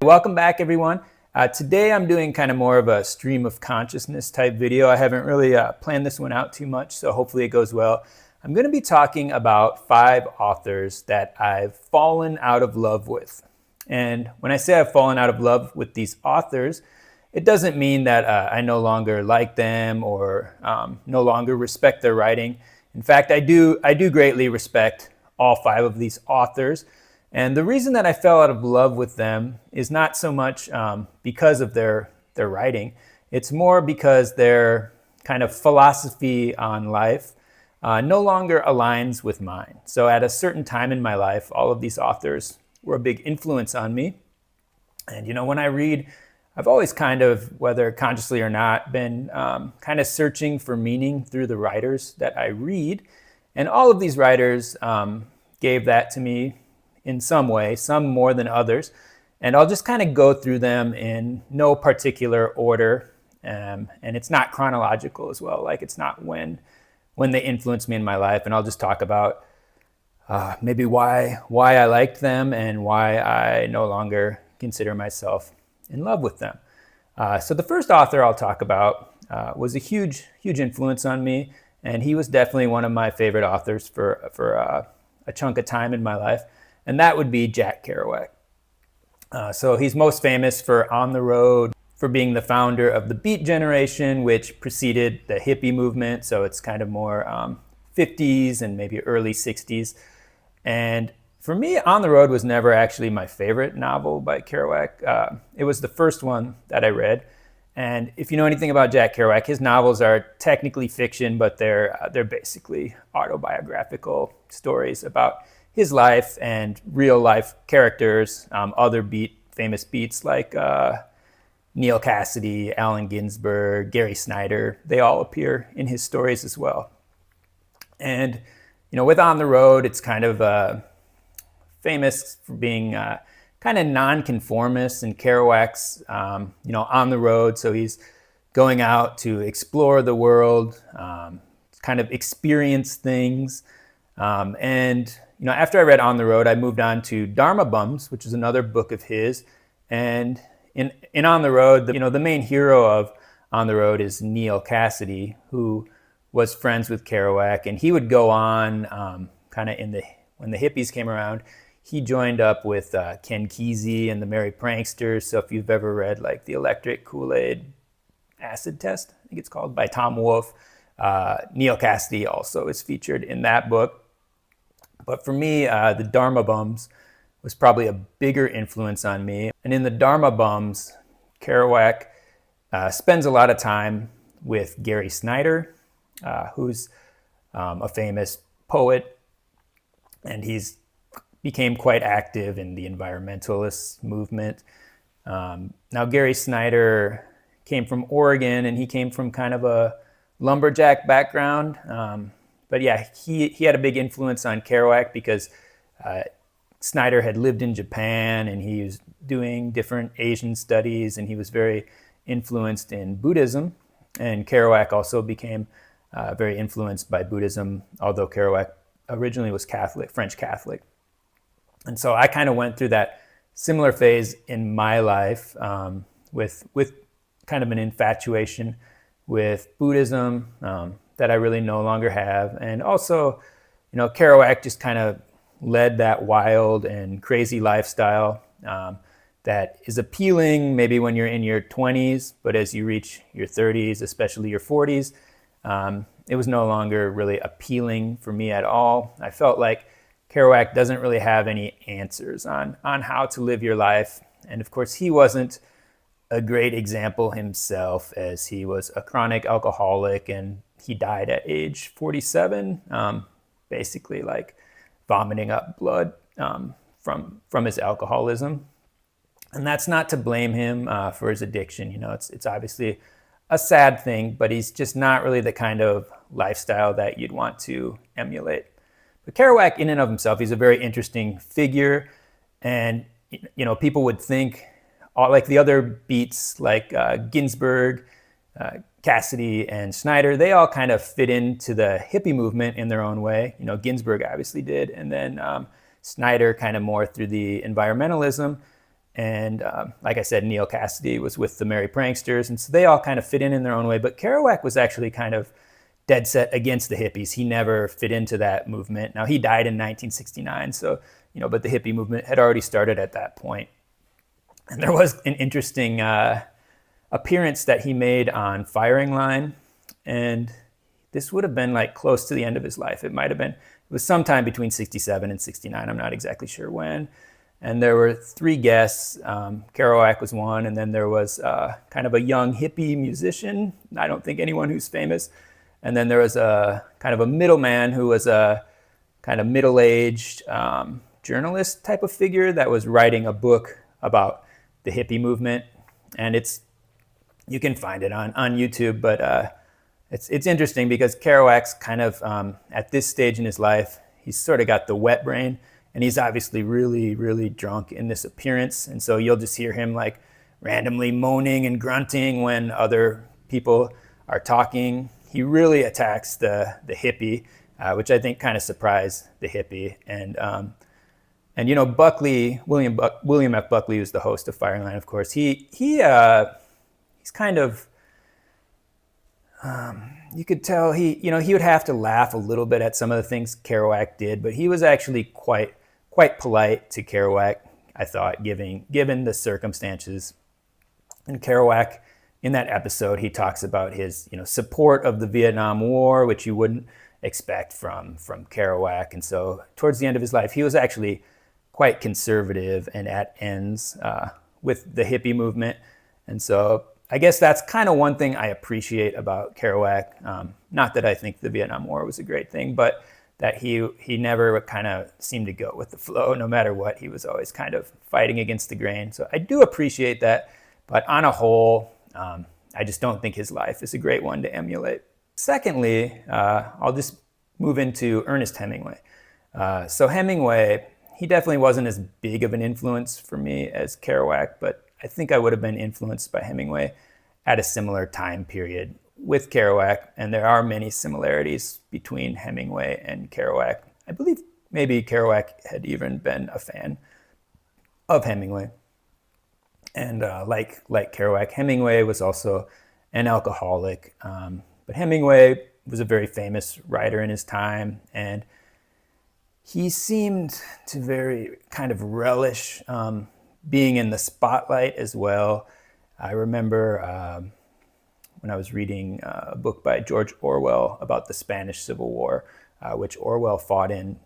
Welcome back, everyone. Today I'm doing kind of more of a stream of consciousness type video. I haven't really planned this one out too much, so hopefully it goes well. I'm going to be talking about 5 authors that I've fallen out of love with. And when I say I've fallen out of love with these authors, it doesn't mean that I no longer like them or no longer respect their writing. In fact, I do greatly respect all 5 of these authors. And the reason that I fell out of love with them is not so much because of their writing. It's more because their kind of philosophy on life no longer aligns with mine. So at a certain time in my life, all of these authors were a big influence on me. And when I read, I've always kind of, whether consciously or not, been kind of searching for meaning through the writers that I read. And all of these writers gave that to me in some way, some more than others. And I'll just kind of go through them in no particular order. And it's not chronological as well. Like, it's not when they influenced me in my life. And I'll just talk about maybe why I liked them and why I no longer consider myself in love with them. So the first author I'll talk about was a huge influence on me. And he was definitely one of my favorite authors for a chunk of time in my life. And that would be Jack Kerouac. So he's most famous for On the Road, for being the founder of the Beat generation, which preceded the hippie movement. So it's kind of more 50s and maybe early 60s. And for me, On the Road was never actually my favorite novel by Kerouac. It was the first one that I read. And if you know anything about Jack Kerouac, his novels are technically fiction, but they're basically autobiographical stories about his life and real life characters, other famous beats like Neil Cassidy, Allen Ginsberg, Gary Snyder. They all appear in his stories as well. And with On the Road, it's kind of famous for being kind of nonconformist, and Kerouac's on the road, so he's going out to explore the world, kind of experience things, and after I read On the Road, I moved on to Dharma Bums, which is another book of his. And in On the Road, the main hero of On the Road is Neil Cassidy, who was friends with Kerouac. And he would go on kind of when the hippies came around, he joined up with Ken Kesey and the Merry Pranksters. So if you've ever read like the Electric Kool-Aid Acid Test, I think it's called, by Tom Wolfe, Neil Cassidy also is featured in that book. But for me, the Dharma Bums was probably a bigger influence on me. And in the Dharma Bums, Kerouac spends a lot of time with Gary Snyder, who's a famous poet, and he's became quite active in the environmentalist movement. Now, Gary Snyder came from Oregon, and he came from kind of a lumberjack background. But yeah, he had a big influence on Kerouac because Snyder had lived in Japan, and he was doing different Asian studies, and he was very influenced in Buddhism. And Kerouac also became very influenced by Buddhism, although Kerouac originally was Catholic, French Catholic. And so I kind of went through that similar phase in my life with kind of an infatuation with Buddhism that I really no longer have. And also, Kerouac just kind of led that wild and crazy lifestyle that is appealing maybe when you're in your 20s, but as you reach your 30s, especially your 40s, it was no longer really appealing for me at all. I felt like Kerouac doesn't really have any answers on how to live your life. And of course, he wasn't a great example himself, as he was a chronic alcoholic, and he died at age 47, basically like vomiting up blood from his alcoholism. And that's not to blame him for his addiction. It's obviously a sad thing, but he's just not really the kind of lifestyle that you'd want to emulate. But Kerouac, in and of himself, he's a very interesting figure. And, people would think, like the other beats, like Ginsberg, Cassidy, and Snyder, they all kind of fit into the hippie movement in their own way. Ginsberg obviously did. And then Snyder kind of more through the environmentalism. And like I said, Neil Cassidy was with the Merry Pranksters, and so they all kind of fit in their own way. But Kerouac was actually kind of dead set against the hippies. He never fit into that movement. Now, he died in 1969, so, but the hippie movement had already started at that point. And there was an interesting appearance that he made on Firing Line, and this would have been like close to the end of his life. It was sometime between 67 and 69. I'm not exactly sure when. And there were three guests. Kerouac was one, and then there was kind of a young hippie musician. I don't think anyone who's famous. And then there was a kind of a middleman who was a kind of middle-aged journalist type of figure that was writing a book about the hippie movement. And you can find it on YouTube, but it's interesting because Kerouac's kind of at this stage in his life, he's sort of got the wet brain, and he's obviously really, really drunk in this appearance. And so you'll just hear him like randomly moaning and grunting when other people are talking. He really attacks the hippie, which I think kind of surprised the hippie. And Buckley, William F. Buckley, who's the host of Firing Line, of course, he's kind of, you could tell he would have to laugh a little bit at some of the things Kerouac did, but he was actually quite polite to Kerouac, I thought, given the circumstances. And Kerouac, in that episode, he talks about his support of the Vietnam War, which you wouldn't expect from Kerouac. And so towards the end of his life, he was actually quite conservative and at ends with the hippie movement. And so I guess that's kind of one thing I appreciate about Kerouac. Not that I think the Vietnam War was a great thing, but that he never kind of seemed to go with the flow. No matter what, he was always kind of fighting against the grain. So I do appreciate that. But on a whole, I just don't think his life is a great one to emulate. Secondly, I'll just move into Ernest Hemingway. So Hemingway, he definitely wasn't as big of an influence for me as Kerouac, but I think I would have been influenced by Hemingway at a similar time period with Kerouac, and there are many similarities between Hemingway and Kerouac. I believe maybe Kerouac had even been a fan of Hemingway. And like Kerouac, Hemingway was also an alcoholic. But Hemingway was a very famous writer in his time, and he seemed to very kind of relish being in the spotlight as well. I remember when I was reading a book by George Orwell about the Spanish Civil War, which Orwell fought in.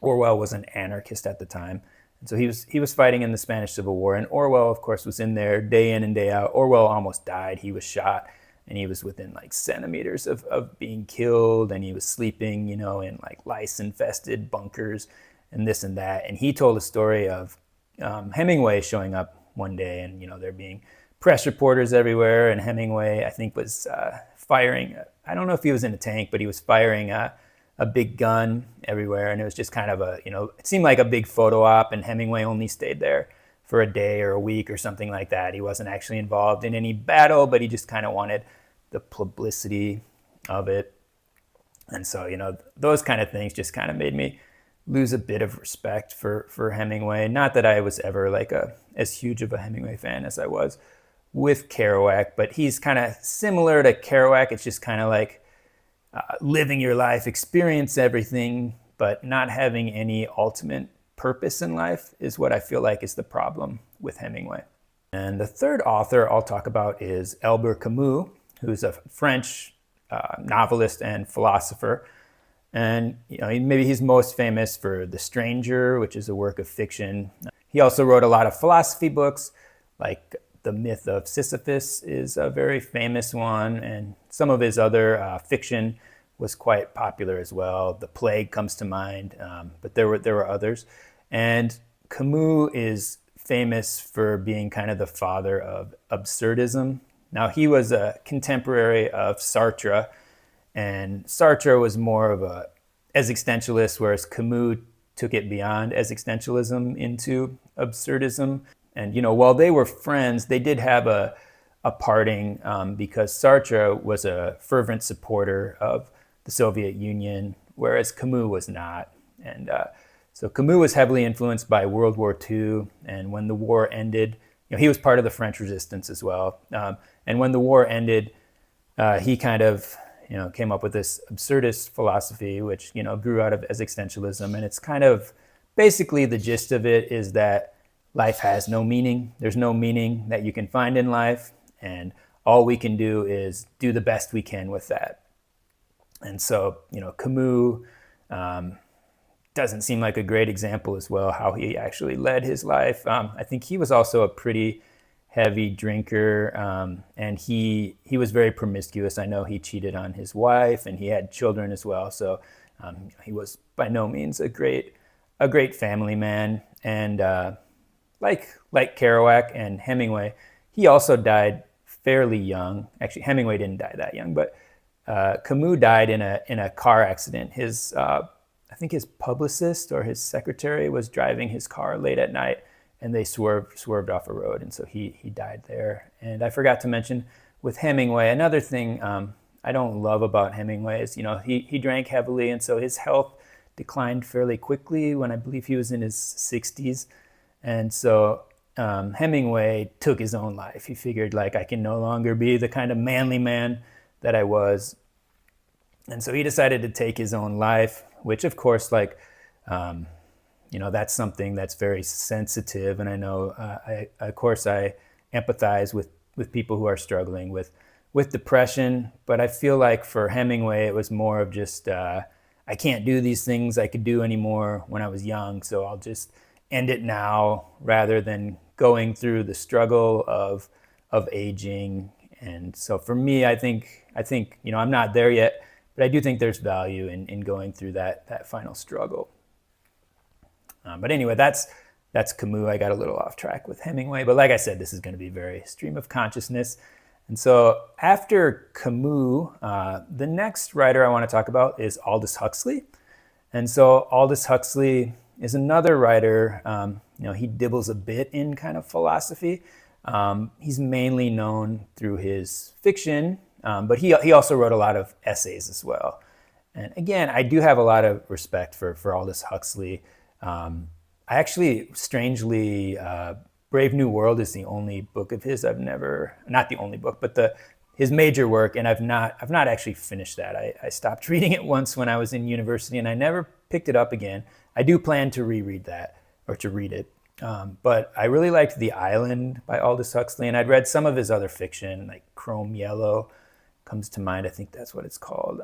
Orwell was an anarchist at the time. And so he was fighting in the Spanish Civil War, and Orwell, of course, was in there day in and day out. Orwell almost died. He was shot, and he was within like centimeters of being killed, and he was sleeping, in like lice-infested bunkers and this and that. And he told a story of Hemingway showing up one day, and there being press reporters everywhere, and Hemingway, I think, was firing. I don't know if he was in a tank, but he was firing a big gun everywhere, and it was just kind of it seemed like a big photo op, and Hemingway only stayed there for a day or a week or something like that. He wasn't actually involved in any battle, but he just kind of wanted the publicity of it. And so, those kind of things just kind of made me lose a bit of respect for Hemingway. Not that I was ever like as huge of a Hemingway fan as I was with Kerouac, but he's kind of similar to Kerouac. It's just kind of like living your life, experience everything, but not having any ultimate purpose in life is what I feel like is the problem with Hemingway. And the third author I'll talk about is Albert Camus, who's a French novelist and philosopher. And maybe he's most famous for The Stranger, which is a work of fiction. He also wrote a lot of philosophy books, like The Myth of Sisyphus is a very famous one, and some of his other fiction was quite popular as well. The Plague comes to mind, but there were others. And Camus is famous for being kind of the father of absurdism. Now, he was a contemporary of Sartre, and Sartre was more of a existentialist, whereas Camus took it beyond existentialism into absurdism. And, while they were friends, they did have a parting because Sartre was a fervent supporter of the Soviet Union, whereas Camus was not. And So Camus was heavily influenced by World War II, and when the war ended, he was part of the French Resistance as well. And when the war ended, he kind of came up with this absurdist philosophy, which grew out of existentialism, and it's kind of basically the gist of it is that life has no meaning. There's no meaning that you can find in life, and all we can do is do the best we can with that. And so, Camus doesn't seem like a great example as well, how he actually led his life. I think he was also a pretty heavy drinker, and he was very promiscuous. I know he cheated on his wife, and he had children as well. So he was by no means a great family man. And like Kerouac and Hemingway, he also died fairly young. Actually, Hemingway didn't die that young, but Camus died in a car accident. I think his publicist or his secretary was driving his car late at night, and they swerved off a road, and so he died there. And I forgot to mention with Hemingway, another thing I don't love about Hemingway is he drank heavily, and so his health declined fairly quickly when I believe he was in his 60s. And so Hemingway took his own life. He figured, like, I can no longer be the kind of manly man that I was. And so he decided to take his own life, which of course, that's something that's very sensitive. And I know, I empathize with people who are struggling with depression. But I feel like for Hemingway, it was more of just, I can't do these things I could do anymore when I was young. So I'll just end it now rather than going through the struggle of aging. And so for me, I think I'm not there yet, but I do think there's value in going through that final struggle. But anyway, that's Camus. I got a little off track with Hemingway, but like I said, this is going to be very stream of consciousness. And so after Camus, the next writer I want to talk about is Aldous Huxley. And so Aldous Huxley is another writer. He dibbles a bit in kind of philosophy. He's mainly known through his fiction, but he also wrote a lot of essays as well. And again, I do have a lot of respect for Aldous Huxley. I actually, strangely, Brave New World is the only book of his I've never, not the only book, but his major work, and I've not actually finished that. I stopped reading it once when I was in university, and I never picked it up again. I do plan to reread that, or to read it. But I really liked The Island by Aldous Huxley, and I'd read some of his other fiction, like Chrome Yellow comes to mind. I think that's what it's called.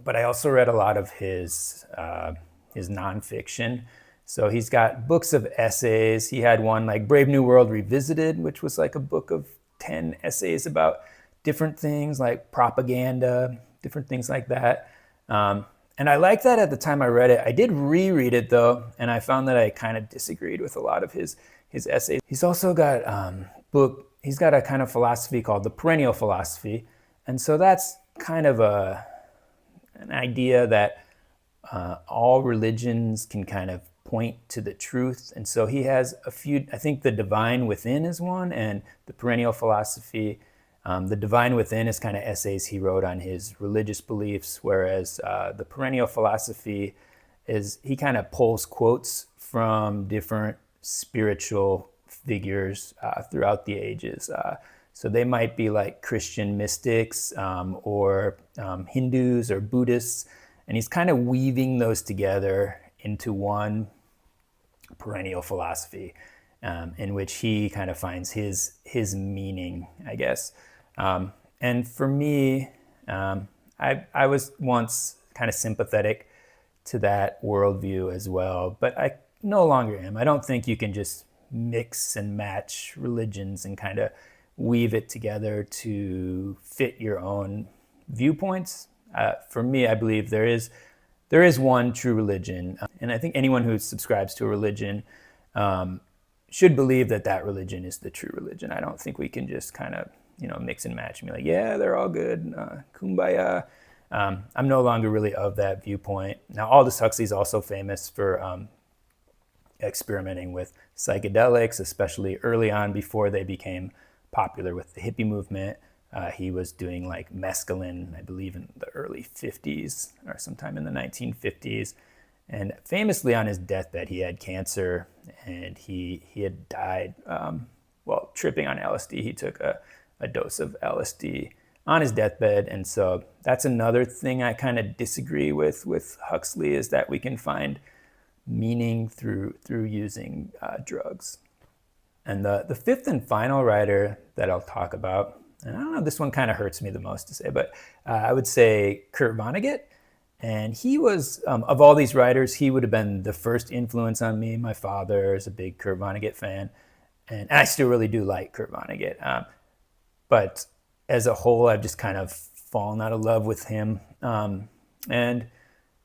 But I also read a lot of his nonfiction. So he's got books of essays. He had one like Brave New World Revisited, which was like a book of 10 essays about different things like propaganda, different things like that. And I liked that at the time I read it. I did reread it though, and I found that I kind of disagreed with a lot of his essays. He's also got he's got a kind of philosophy called the perennial philosophy. And so that's kind of an idea that all religions can kind of point to the truth. And so he has a few, I think The Divine Within is one, and the perennial philosophy. The Divine Within is kind of essays he wrote on his religious beliefs, whereas the perennial philosophy is he kind of pulls quotes from different spiritual figures throughout the ages. So they might be like Christian mystics or Hindus or Buddhists, and he's kind of weaving those together into one perennial philosophy in which he kind of finds his meaning, I guess. And for me, I was once kind of sympathetic to that worldview as well, but I no longer am. I don't think you can just mix and match religions and kind of weave it together to fit your own viewpoints. For me, I believe there is one true religion, and I think anyone who subscribes to a religion should believe that religion is the true religion. I don't think we can just kind of mix and match and be like, yeah, they're all good, kumbaya. I'm no longer really of that viewpoint. Now, Aldous Huxley is also famous for experimenting with psychedelics, especially early on before they became popular with the hippie movement. He was doing like mescaline, I believe in the early 50s or sometime in the 1950s. And famously on his deathbed, he had cancer, and he had died while tripping on LSD. He took a dose of LSD on his deathbed. And so that's another thing I kind of disagree with Huxley, is that we can find meaning through using drugs. And the fifth and final writer that I'll talk about, and I don't know, this one kind of hurts me the most to say, but I would say Kurt Vonnegut. And he was, of all these writers, he would have been the first influence on me. My father is a big Kurt Vonnegut fan, and I still really do like Kurt Vonnegut. But as a whole, I've just kind of fallen out of love with him. And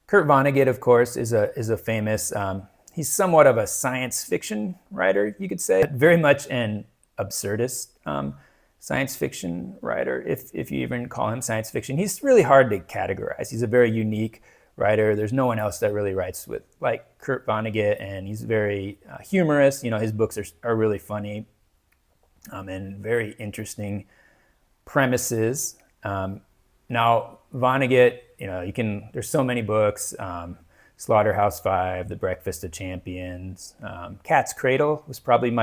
Kurt Vonnegut, of course, is a famous, he's somewhat of a science fiction writer, you could say. Very much an absurdist science fiction writer, if you even call him science fiction. He's really hard to categorize. He's a very unique writer. There's no one else that really writes with like Kurt Vonnegut, and he's very humorous. His books are really funny and very interesting premises. Now, Vonnegut, there's so many books. Slaughterhouse-Five, The Breakfast of Champions, Cat's Cradle was probably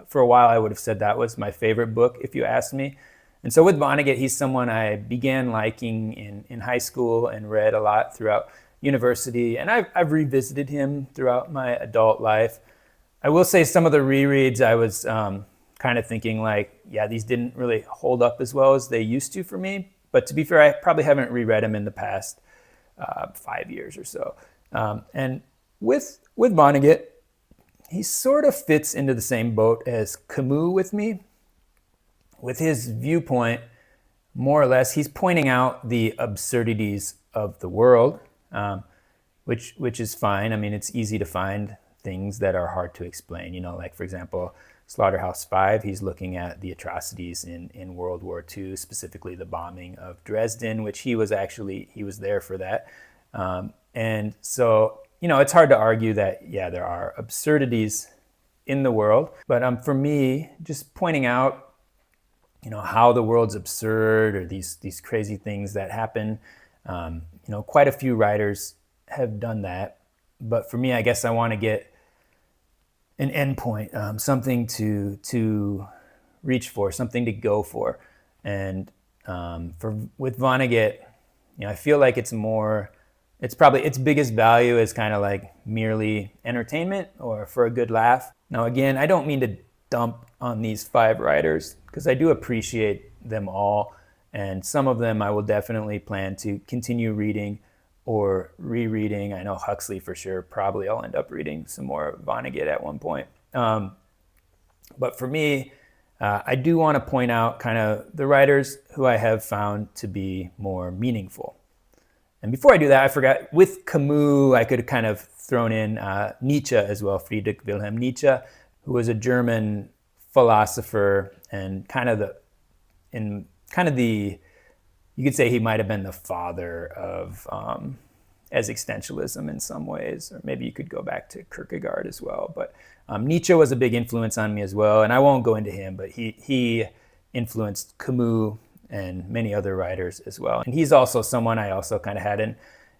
for a while I would have said that was my favorite book if you asked me. And so with Vonnegut, he's someone I began liking in high school and read a lot throughout university. And I've revisited him throughout my adult life. I will say some of the rereads I was kind of thinking these didn't really hold up as well as they used to for me. But to be fair, I probably haven't reread him in the past 5 years or so. And with Vonnegut, he sort of fits into the same boat as Camus with me. With his viewpoint, more or less, he's pointing out the absurdities of the world, which is fine. I mean, it's easy to find things that are hard to explain. Like, for example, Slaughterhouse-Five, he's looking at the atrocities in World War II, specifically the bombing of Dresden, which he was there for that. And so, it's hard to argue that, there are absurdities in the world. But for me, just pointing out, how the world's absurd, or these crazy things that happen, quite a few writers have done that. But for me, I guess I want to get an endpoint, something to reach for, something to go for. And with Vonnegut, I feel like it's probably its biggest value is kind of like merely entertainment or for a good laugh. Now, again, I don't mean to dump on these 5 writers, because I do appreciate them all. And some of them I will definitely plan to continue reading or rereading. I know Huxley for sure. Probably I'll end up reading some more Vonnegut at one point. But for me, I do want to point out kind of the writers who I have found to be more meaningful. And before I do that, I forgot, with Camus, I could have kind of thrown in Nietzsche as well, Friedrich Wilhelm Nietzsche, who was a German philosopher and you could say he might have been the father of existentialism in some ways, or maybe you could go back to Kierkegaard as well. But Nietzsche was a big influence on me as well, and I won't go into him, but he influenced Camus and many other writers as well. And he's also someone I also kind of had an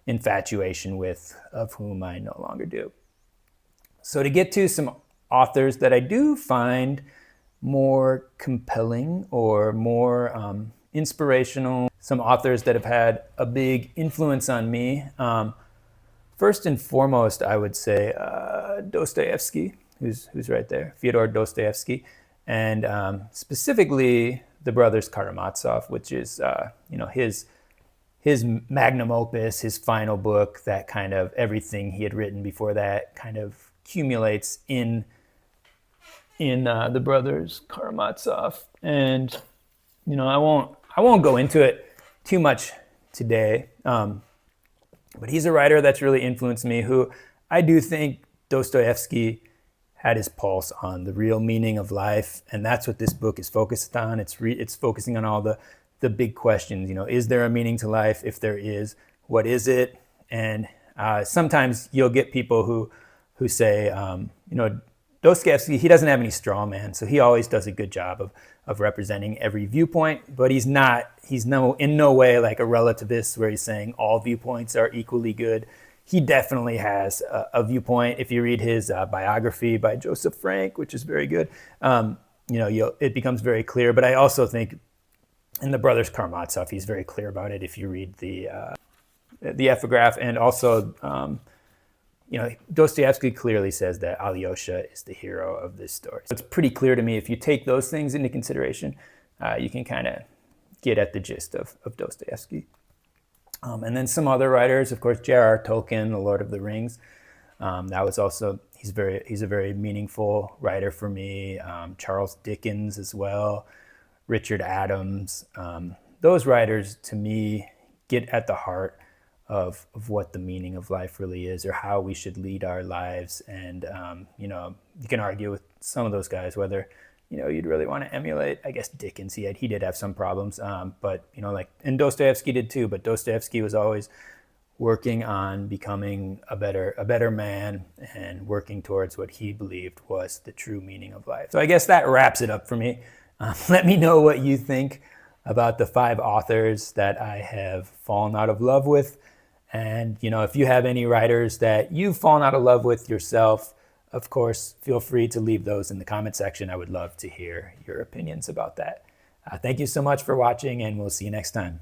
infatuation with, of whom I no longer do. So to get to some authors that I do find more compelling or more inspirational, some authors that have had a big influence on me. First and foremost, I would say Dostoevsky, who's right there, Fyodor Dostoevsky, and specifically the brothers Karamazov, which is his magnum opus, his final book, that kind of everything he had written before that kind of accumulates in the brothers Karamazov. And I won't go into it too much today, but he's a writer that's really influenced me, who I do think Dostoevsky had his pulse on the real meaning of life, and that's what this book is focused on. It's focusing on all the big questions. Is there a meaning to life? If there is, what is it? And sometimes you'll get people who say, Dostoevsky, he doesn't have any straw man, so he always does a good job of representing every viewpoint, but he's in no way like a relativist where he's saying all viewpoints are equally good. he definitely has a viewpoint. If you read his biography by Joseph Frank, which is very good, it becomes very clear. But I also think in the Brothers Karamazov, he's very clear about it if you read the epigraph. And also, Dostoevsky clearly says that Alyosha is the hero of this story. So it's pretty clear to me, if you take those things into consideration, you can kind of get at the gist of Dostoevsky. And then some other writers, of course, J.R.R. Tolkien, The Lord of the Rings. That was also, he's a very meaningful writer for me. Charles Dickens as well, Richard Adams. Those writers, to me, get at the heart of what the meaning of life really is, or how we should lead our lives. And, you can argue with some of those guys whether, you'd really want to emulate. I guess Dickens, he did have some problems, but, and Dostoevsky did too, but Dostoevsky was always working on becoming a better man and working towards what he believed was the true meaning of life. So I guess that wraps it up for me. Let me know what you think about the 5 authors that I have fallen out of love with. And, if you have any writers that you've fallen out of love with yourself, of course, feel free to leave those in the comment section. I would love to hear your opinions about that. Thank you so much for watching, and we'll see you next time.